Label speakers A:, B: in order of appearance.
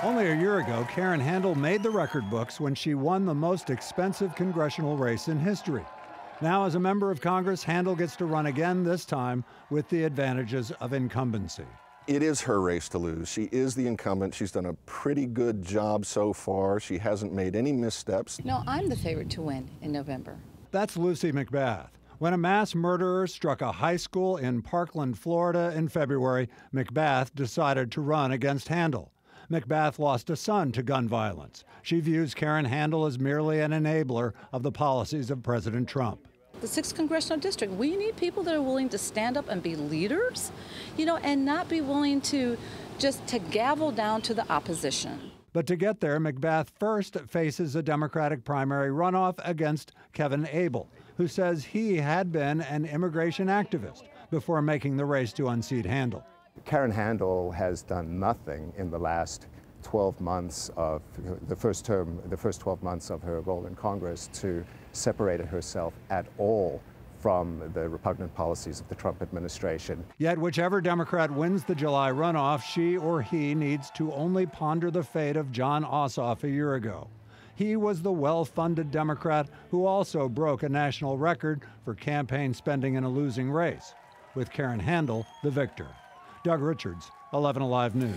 A: Only a year ago, Karen Handel made the record books when she won the most expensive congressional race in history. Now, as a member of Congress, Handel gets to run again, this time with the advantages of incumbency.
B: It is her race to lose. She is the incumbent. She's done a pretty good job so far. She hasn't made any missteps.
C: No, I'm the favorite to win in November.
A: That's Lucy McBath. When a mass murderer struck a high school in Parkland, Florida in February, McBath decided to run against Handel. McBath lost a son to gun violence. She views Karen Handel as merely an enabler of the policies of President Trump.
C: The 6th Congressional District, we need people that are willing to stand up and be leaders, and not be willing to just to gavel down to the opposition.
A: But to get there, McBath first faces a Democratic primary runoff against Kevin Abel, who says he had been an immigration activist before making the race to unseat Handel.
D: Karen Handel has done nothing in the last 12 months of the first 12 months of her role in Congress to separate herself at all from the repugnant policies of the Trump administration.
A: Yet whichever Democrat wins the July runoff, she or he needs to only ponder the fate of Jon Ossoff a year ago. He was the well-funded Democrat who also broke a national record for campaign spending in a losing race, with Karen Handel the victor. Doug Richards, 11 Alive News.